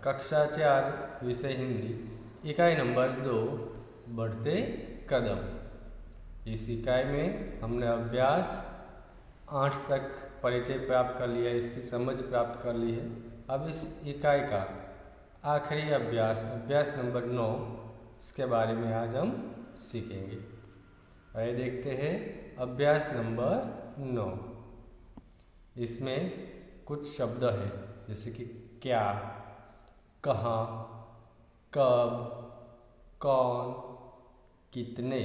कक्षा 4 विषय हिंदी इकाई नंबर 2 बढ़ते कदम। इस इकाई में हमने अभ्यास 8 तक परिचय प्राप्त कर लिया है, इसकी समझ प्राप्त कर ली है। अब इस इकाई का आखिरी अभ्यास नंबर 9, इसके बारे में आज हम सीखेंगे। आइए देखते हैं अभ्यास नंबर 9। इसमें कुछ शब्द है जैसे कि क्या, कहाँ, कब, कौन, कितने।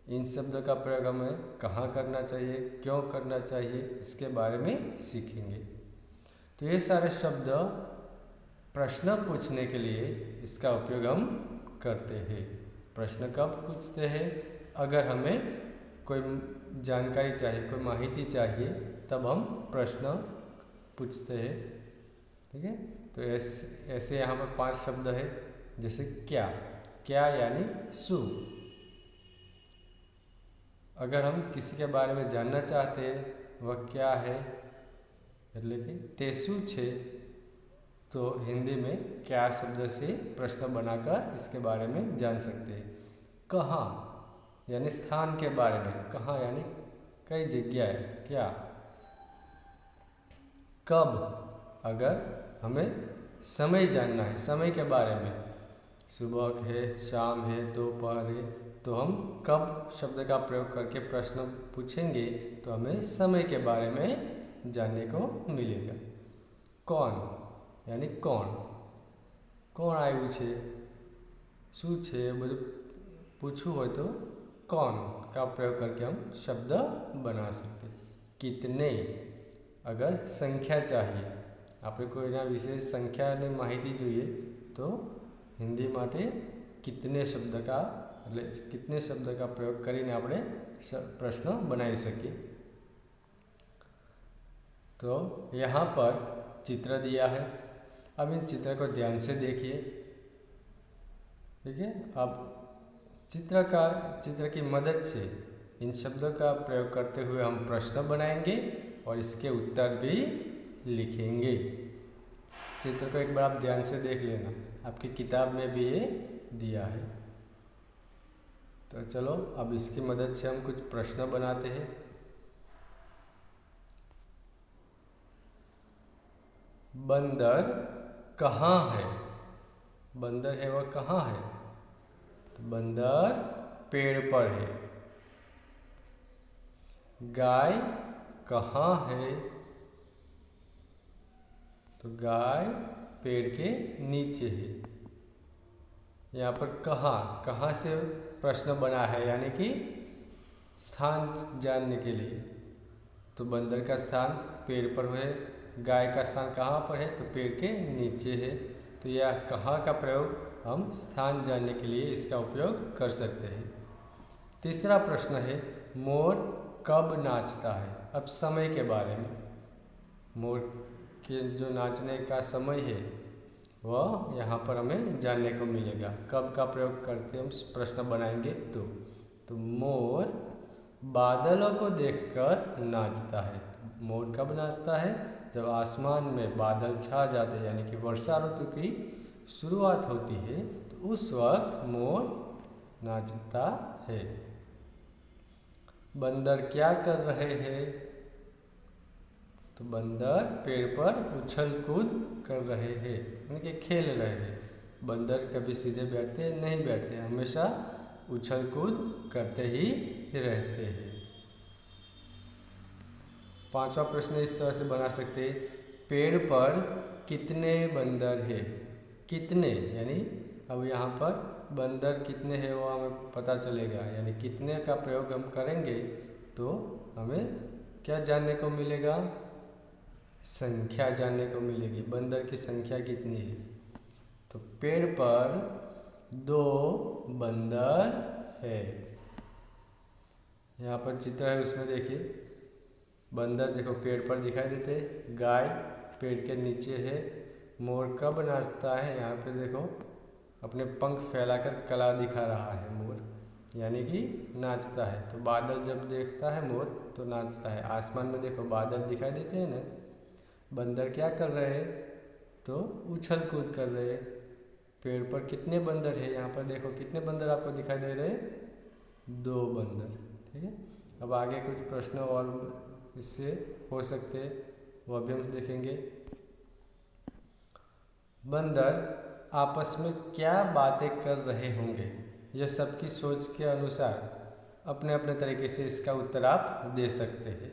इन शब्दों का प्रयोग हमें कहाँ करना चाहिए, क्यों करना चाहिए, इसके बारे में सीखेंगे। तो ये सारे शब्द प्रश्न पूछने के लिए इसका उपयोग हम करते हैं। प्रश्न कब पूछते हैं? अगर हमें कोई जानकारी चाहिए, कोई माहिती चाहिए, तब हम प्रश्न पूछते हैं। ठीक है, तो ऐसे यहाँ पर 5 शब्द है। जैसे क्या, क्या यानी शू। अगर हम किसी के बारे में जानना चाहते हैं वह क्या है, लेकिन तेसु छे, तो हिंदी में क्या शब्द से प्रश्न बनाकर इसके बारे में जान सकते हैं। कहाँ यानी स्थान के बारे में, कहाँ यानी कई जगह है, क्या। कब, अगर हमें समय जानना है, समय के बारे में, सुबह है, शाम है, दोपहर है, तो हम कब शब्द का प्रयोग करके प्रश्न पूछेंगे तो हमें समय के बारे में जानने को मिलेगा। कौन यानी कौन, कोण आयु छे, शू छे, બધું पूछू हो तो कौन का प्रयोग करके हम शब्द बना सकते। कितने, अगर संख्या चाहिए, આપણે કોઈના વિશે સંખ્યાની માહિતી જોઈએ તો हिंदी માટે कितने शब्द का એટલે कितने शब्द का प्रयोग કરીને આપણે प्रश्न बनाई सकिए। तो यहाँ पर चित्र दिया है। अब इन चित्र को ध्यान से देखिए। ठीक है, अब चित्र की मदद से इन शब्दों का प्रयोग करते हुए हम प्रश्न बनाएंगे और इसके उत्तर भी लिखेंगे। चित्र को एक बार आप ध्यान से देख लेना, आपकी किताब में भी ये दिया है। तो चलो अब इसकी मदद से हम कुछ प्रश्न बनाते हैं। बंदर कहाँ है? बंदर है वह कहाँ है? तो बंदर पेड़ पर है। गाय कहाँ है? तो गाय पेड़ के नीचे है। यहाँ पर कहाँ से प्रश्न बना है, यानी कि स्थान जानने के लिए। तो बंदर का स्थान पेड़ पर है, गाय का स्थान कहाँ पर है? तो पेड़ के नीचे है। तो यह कहाँ का प्रयोग हम स्थान जानने के लिए इसका उपयोग कर सकते हैं। तीसरा प्रश्न है मोर कब नाचता है? अब समय के बारे में, मोर के जो नाचने का समय है वह यहाँ पर हमें जानने को मिलेगा। कब का प्रयोग करके हम प्रश्न बनाएंगे तो मोर बादलों को देखकर नाचता है। मोर कब नाचता है? जब आसमान में बादल छा जाते हैं, यानी कि वर्षा ऋतु की शुरुआत होती है, तो उस वक्त मोर नाचता है। बंदर क्या कर रहे हैं? तो बंदर पेड़ पर उछल कूद कर रहे हैं, यानी कि खेल रहे हैं। बंदर कभी सीधे बैठते नहीं बैठते, हमेशा उछल कूद करते ही रहते हैं। पांचवा प्रश्न इस तरह से बना सकते हैं, पेड़ पर कितने बंदर हैं? कितने यानी अब यहाँ पर बंदर कितने हैं वो हमें पता चलेगा, यानी कितने का प्रयोग हम करेंगे तो हमें क्या जानने को मिलेगा? संख्या जानने को मिलेगी। बंदर की संख्या कितनी है? तो पेड़ पर 2 बंदर है। यहाँ पर चित्र है, उसमें देखिए बंदर देखो पेड़ पर दिखाई देते हैं, गाय पेड़ के नीचे है। मोर कब नाचता है? यहाँ पे देखो अपने पंख फैलाकर कला दिखा रहा है मोर, यानी कि नाचता है। तो बादल जब देखता है मोर तो नाचता है। आसमान में देखो बादल दिखाई देते हैं ना। बंदर क्या कर रहे हैं? तो उछल कूद कर रहे हैं। पेड़ पर कितने बंदर है, यहाँ पर देखो कितने बंदर आपको दिखाई दे रहे हैं, 2 बंदर। ठीक है, अब आगे कुछ प्रश्न और इससे हो सकते हैं, वो भी हम देखेंगे। बंदर आपस में क्या बातें कर रहे होंगे, यह सबकी सोच के अनुसार अपने अपने तरीके से इसका उत्तर आप दे सकते हैं।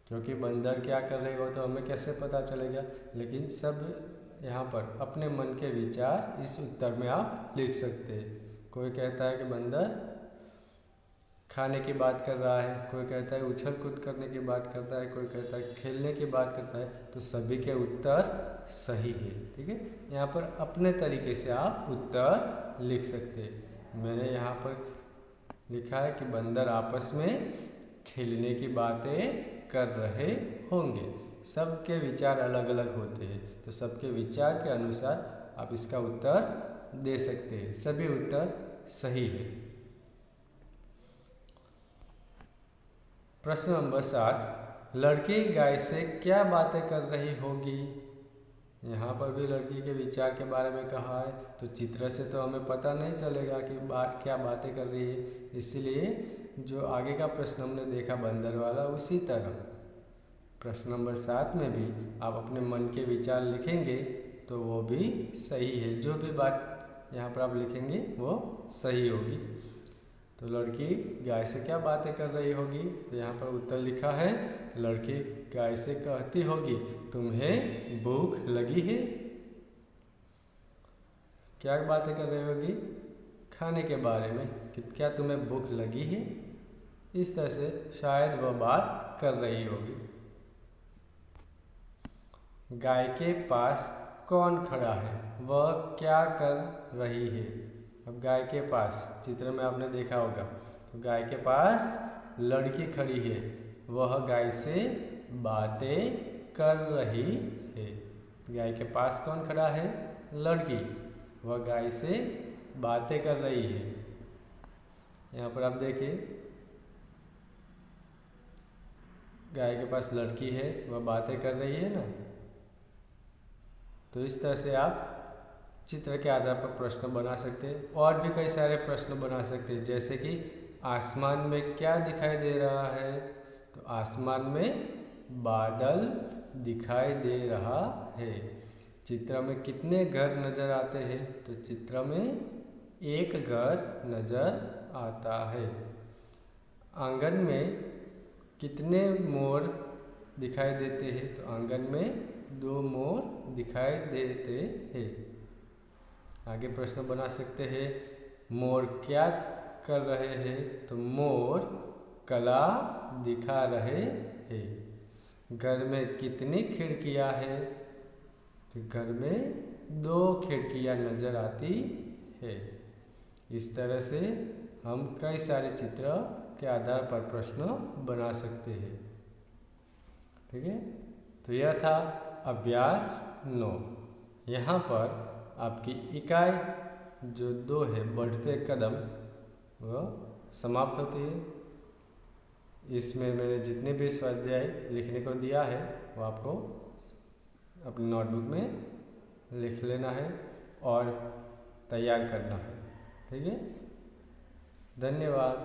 क्योंकि बंदर क्या कर रहे हो तो हमें कैसे पता चलेगा, लेकिन सब यहाँ पर अपने मन के विचार इस उत्तर में आप लिख सकते हैं। कोई कहता है कि बंदर खाने की बात कर रहा है, कोई कहता है उछल कूद करने की बात करता है, कोई कहता है खेलने की बात करता है, तो सभी के उत्तर सही है। ठीक है, यहाँ पर अपने तरीके से आप उत्तर लिख सकते हैं। मैंने यहाँ पर लिखा है कि बंदर आपस में खेलने की बातें कर रहे होंगे। सबके विचार अलग अलग होते हैं, तो सबके विचार के अनुसार आप इसका उत्तर दे सकते हैं। सभी उत्तर सही है। प्रश्न नंबर 7, लड़की गाय से क्या बातें कर रही होगी। यहाँ पर भी लड़की के विचार के बारे में कहा है, तो चित्र से तो हमें पता नहीं चलेगा कि क्या बातें कर रही है, इसलिए जो आगे का प्रश्न हमने देखा बंदर वाला, उसी तरह प्रश्न नंबर 7 में भी आप अपने मन के विचार लिखेंगे तो वो भी सही है। जो भी बात यहाँ पर आप लिखेंगे वो सही होगी। तो लड़की गाय से क्या बातें कर रही होगी, तो यहाँ पर उत्तर लिखा है, लड़की गाय से कहती होगी, तुम्हें भूख लगी है। क्या बातें कर रही होगी, खाने के बारे में, कि क्या तुम्हें भूख लगी है। इस तरह से शायद वह बात कर रही होगी। गाय के पास कौन खड़ा है, वह क्या कर रही है। अब गाय के पास चित्र में आपने देखा होगा, तो गाय के पास लड़की खड़ी है, वह गाय से बातें कर रही है। गाय के पास कौन खड़ा है, लड़की, वह गाय से बातें कर रही है। यहाँ पर आप देखिए, गाय के पास लड़की है, वह बातें कर रही है ना। तो इस तरह से आप चित्र के आधार पर प्रश्न बना सकते हैं। और भी कई सारे प्रश्न बना सकते हैं, जैसे कि आसमान में क्या दिखाई दे रहा है, तो आसमान में बादल दिखाई दे रहा है। चित्र में कितने घर नज़र आते हैं, तो चित्र में एक घर नज़र आता है। आंगन में कितने मोर दिखाई देते हैं, तो आंगन में 2 मोर दिखाई देते हैं। आगे प्रश्न बना सकते हैं, मोर क्या कर रहे हैं, तो मोर कला दिखा रहे हैं। घर में कितनी खिड़कियां हैं, तो घर में 2 खिड़कियां नज़र आती है। इस तरह से हम कई सारे चित्र के आधार पर प्रश्न बना सकते हैं। ठीक है, तो यह था अभ्यास 9। यहाँ पर आपकी इकाई जो 2 है, बढ़ते कदम, वह समाप्त होती है। इसमें मैंने जितने भी स्वाध्याय लिखने को दिया है वो आपको अपनी नोटबुक में लिख लेना है और तैयार करना है। ठीक है, धन्यवाद।